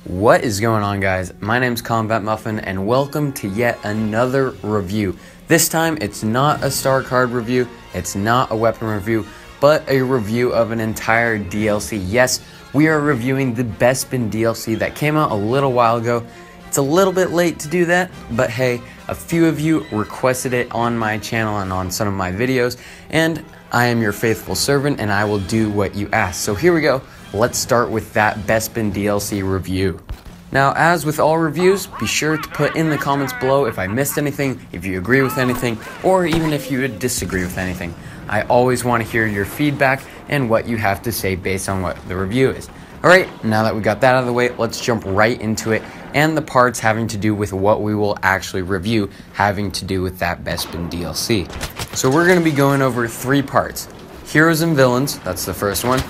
What is going on, guys? My name's Combat Muffin and welcome to yet another review. This time it's not a star card review, it's not a weapon review, but a review of an entire DLC. Yes, we are reviewing the BESPIN DLC that came out a little while ago. It's a little bit late to do that, but hey, a few of you requested it on my channel and on some of my videos, and I am your faithful servant and I will do what you ask. So here we go. Let's start with that BESPIN DLC review. Now, as with all reviews, be sure to put in the comments below if I missed anything, if you agree with anything, or even if you disagree with anything. I always want to hear your feedback and what you have to say based on what the review is. Alright, now that we got that out of the way, let's jump right into it and the parts having to do with what we will actually review having to do with that BESPIN DLC. So we're going to be going over three parts. Heroes and Villains, that's the first one.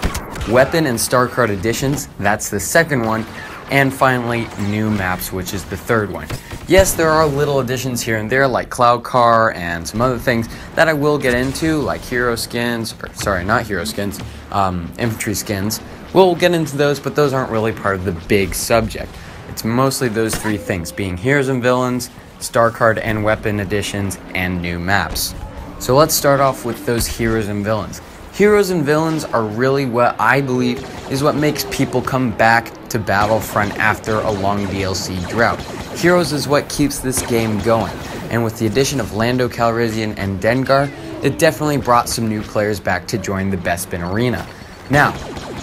Weapon and Star Card Additions, that's the second one. And finally, new maps, which is the third one. Yes, there are little additions here and there, like Cloud Car and some other things that I will get into, like hero skins, or sorry, not hero skins, infantry skins. We'll get into those, but those aren't really part of the big subject. It's mostly those three things, being Heroes and Villains, Star Card and Weapon Additions, and new maps. So let's start off with those Heroes and Villains. Heroes and Villains are really what I believe is what makes people come back to Battlefront after a long DLC drought. Heroes is what keeps this game going, and with the addition of Lando Calrissian and Dengar, it definitely brought some new players back to join the BESPIN arena. Now,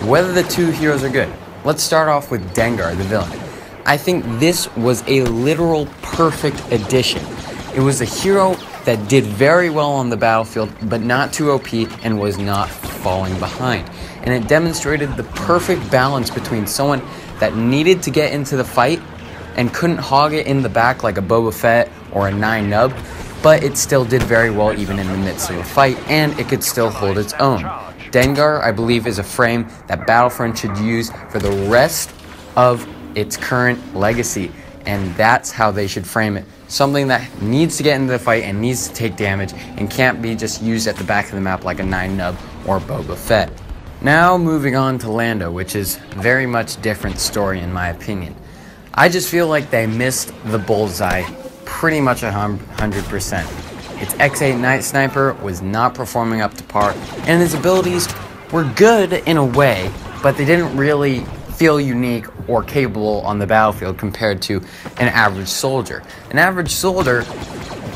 whether the two heroes are good, let's start off with Dengar, the villain. I think this was a literal perfect addition. It was a hero that did very well on the battlefield, but not too OP and was not falling behind. And it demonstrated the perfect balance between someone that needed to get into the fight and couldn't hog it in the back like a Boba Fett or a 9 nub, but it still did very well even in the midst of a fight, and it could still hold its own. Dengar, I believe, is a frame that Battlefront should use for the rest of its current legacy, and that's how they should frame it. Something that needs to get into the fight and needs to take damage and can't be just used at the back of the map like a 9 nub or Boba Fett. Now moving on to Lando, which is very much different story in my opinion. I just feel like they missed the bullseye pretty much 100%. Its X8 Night Sniper was not performing up to par, and his abilities were good in a way, but they didn't really feel unique or capable on the battlefield compared to an average soldier. An average soldier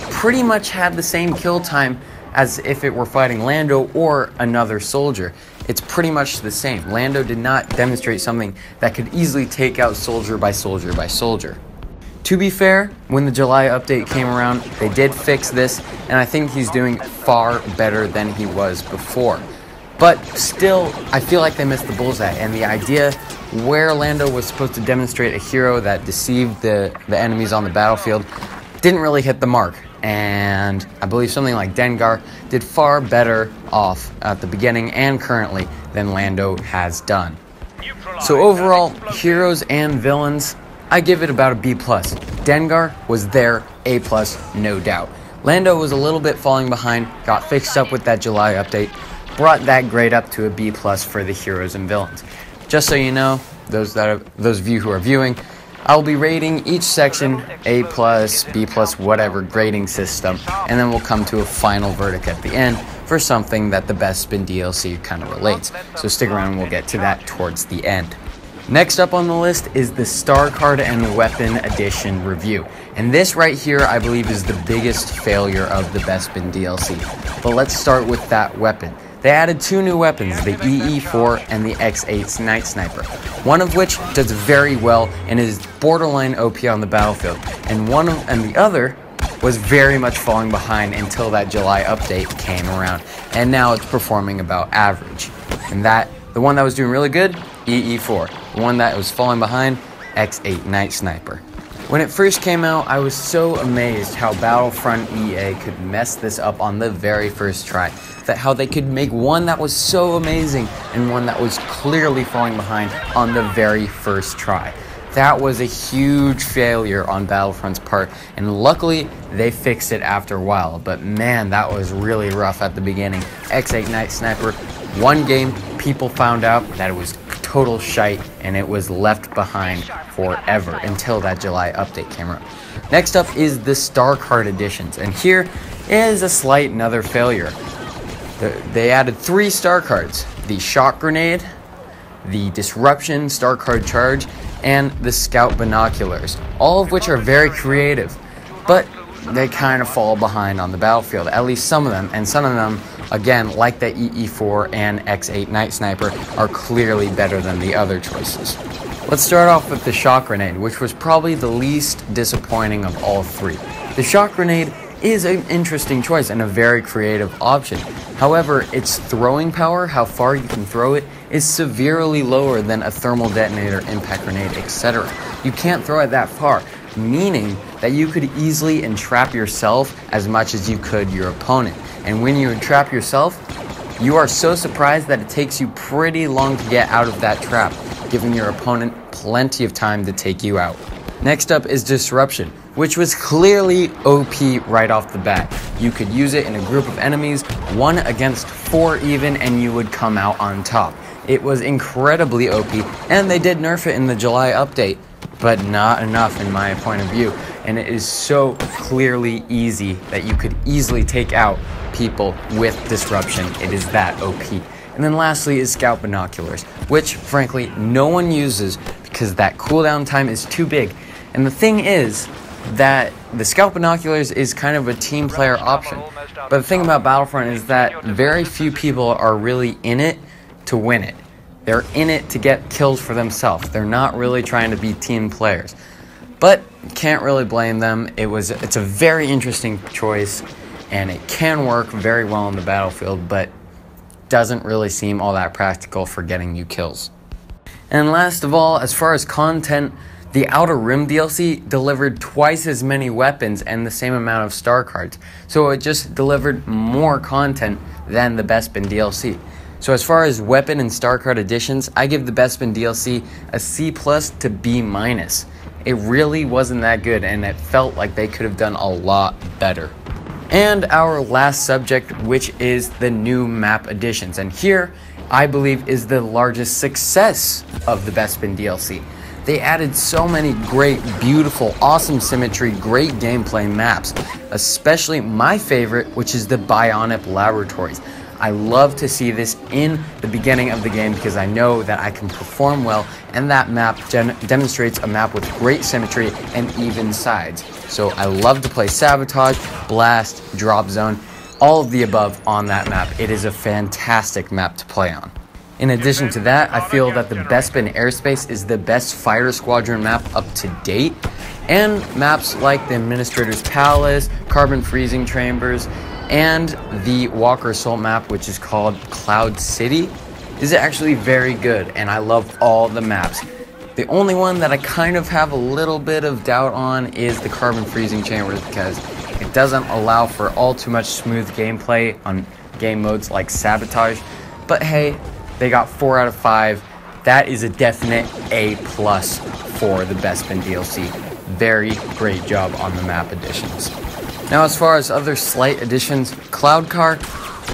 pretty much had the same kill time as if it were fighting Lando or another soldier. It's pretty much the same. Lando did not demonstrate something that could easily take out soldier by soldier by soldier. To be fair, when the July update came around, they did fix this, and I think he's doing far better than he was before. But still, I feel like they missed the bullseye, and the idea where Lando was supposed to demonstrate a hero that deceived the enemies on the battlefield didn't really hit the mark. And I believe something like Dengar did far better off at the beginning and currently than Lando has done. So overall, Heroes and Villains, I give it about a B+. Dengar was there, A+, no doubt. Lando was a little bit falling behind, got fixed up with that July update, brought that grade up to a B+ for the Heroes and Villains. Just so you know, those of you who are viewing, I'll be rating each section A+, B+, whatever grading system, and then we'll come to a final verdict at the end for something that the BESPIN DLC kind of relates. So stick around and we'll get to that towards the end. Next up on the list is the Star Card and Weapon Edition review. And this right here, I believe, is the biggest failure of the BESPIN DLC. But let's start with that weapon. They added two new weapons, the EE4 and the X8 Night Sniper, one of which does very well and is borderline OP on the battlefield, and the other was very much falling behind until that July update came around, and now it's performing about average. And the one that was doing really good, EE4. The one that was falling behind, X8 Night Sniper. When it first came out, I was so amazed how Battlefront EA could mess this up on the very first try. How they could make one that was so amazing and one that was clearly falling behind on the very first try. That was a huge failure on Battlefront's part, and luckily they fixed it after a while, but man, that was really rough at the beginning. X8 Night Sniper, one game, people found out that it was total shite, and it was left behind forever until that July update came around. Next up is the star card additions, and here is a slight another failure. They added 3 star cards: the shock grenade, the disruption star card charge, and the scout binoculars, all of which are very creative, but they kind of fall behind on the battlefield, at least some of them, and some of them, again, like the EE4 and X8 Night Sniper, are clearly better than the other choices. Let's start off with the shock grenade, which was probably the least disappointing of all 3. The shock grenade is an interesting choice and a very creative option. However, its throwing power, how far you can throw it, is severely lower than a thermal detonator, impact grenade, etc. You can't throw it that far, meaning that you could easily entrap yourself as much as you could your opponent. And when you entrap yourself, you are so surprised that it takes you pretty long to get out of that trap, giving your opponent plenty of time to take you out. Next up is disruption, which was clearly OP right off the bat. You could use it in a group of enemies, 1 against 4 even, and you would come out on top. It was incredibly OP, and they did nerf it in the July update, but not enough in my point of view. And it is so clearly easy that you could easily take out people with disruption. It is that OP. And then lastly is scout binoculars, which frankly no one uses because that cooldown time is too big. And the thing is that the scout binoculars is kind of a team player option. But the thing about Battlefront is that very few people are really in it to win it. They're in it to get kills for themselves. They're not really trying to be team players. But can't really blame them. It's a very interesting choice, and it can work very well on the battlefield, but doesn't really seem all that practical for getting you kills. And last of all, as far as content, the Outer Rim DLC delivered twice as many weapons and the same amount of star cards. So it just delivered more content than the BESPIN DLC. So as far as weapon and star card additions, I give the BESPIN DLC a C+ to B-. It really wasn't that good, and it felt like they could have done a lot better. And our last subject, which is the new map additions. And here, I believe, is the largest success of the BESPIN DLC. They added so many great, beautiful, awesome symmetry, great gameplay maps, especially my favorite, which is the Bionic Laboratories. I love to see this in the beginning of the game because I know that I can perform well, and that map demonstrates a map with great symmetry and even sides. So I love to play Sabotage, Blast, Drop Zone, all of the above on that map. It is a fantastic map to play on. In addition to that, I feel that the BESPIN Airspace is the best Fighter Squadron map up to date, and maps like the Administrator's Palace, Carbon Freezing Chambers, and the Walker Assault map, which is called Cloud City, is actually very good, and I love all the maps. The only one that I kind of have a little bit of doubt on is the Carbon Freezing Chambers because it doesn't allow for all too much smooth gameplay on game modes like Sabotage, but hey, they got 4 out of 5. That is a definite A+ for the BESPIN DLC. Very great job on the map additions. Now, as far as other slight additions, Cloud Car,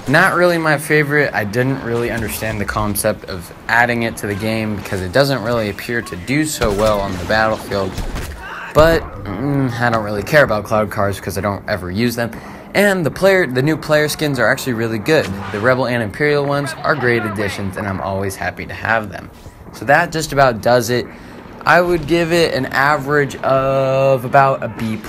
not really my favorite. I didn't really understand the concept of adding it to the game because it doesn't really appear to do so well on the battlefield. But I don't really care about Cloud Cars because I don't ever use them. And the new player skins are actually really good. The Rebel and Imperial ones are great additions, and I'm always happy to have them. So that just about does it. I would give it an average of about a B+.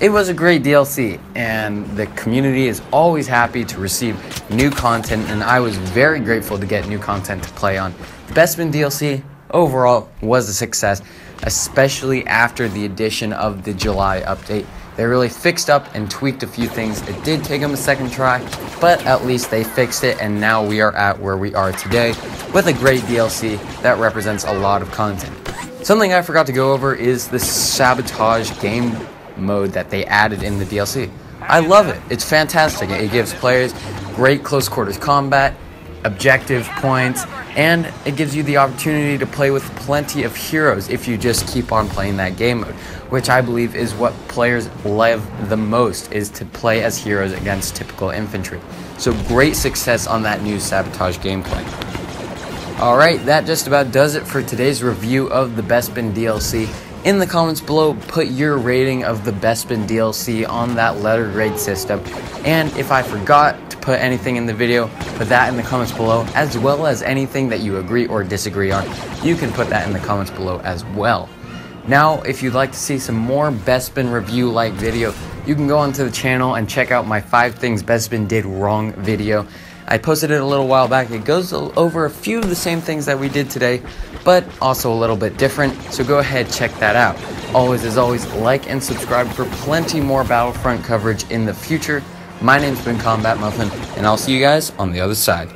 It was a great DLC, and the community is always happy to receive new content, and I was very grateful to get new content to play on. The BESPIN DLC overall was a success, especially after the addition of the July update. They really fixed up and tweaked a few things. It did take them a second try, but at least they fixed it, and now we are at where we are today with a great DLC that represents a lot of content. Something I forgot to go over is the Sabotage game mode that they added in the DLC. I love it. It's fantastic. It gives players great close quarters combat, objective points, and it gives you the opportunity to play with plenty of heroes if you just keep on playing that game mode, which I believe is what players love the most, is to play as heroes against typical infantry. So great success on that new Sabotage gameplay. Alright, that just about does it for today's review of the BESPIN DLC. In the comments below, put your rating of the BESPIN DLC on that letter grade system. And if I forgot to put anything in the video, put that in the comments below, as well as anything that you agree or disagree on. You can put that in the comments below as well. Now, if you'd like to see some more BESPIN review-like video, you can go onto the channel and check out my 5 things BESPIN did wrong video. I posted it a little while back. It goes over a few of the same things that we did today, but also a little bit different, so go ahead, check that out. Always, as always, like and subscribe for plenty more Battlefront coverage in the future. My name's been Combat Muffin, and I'll see you guys on the other side.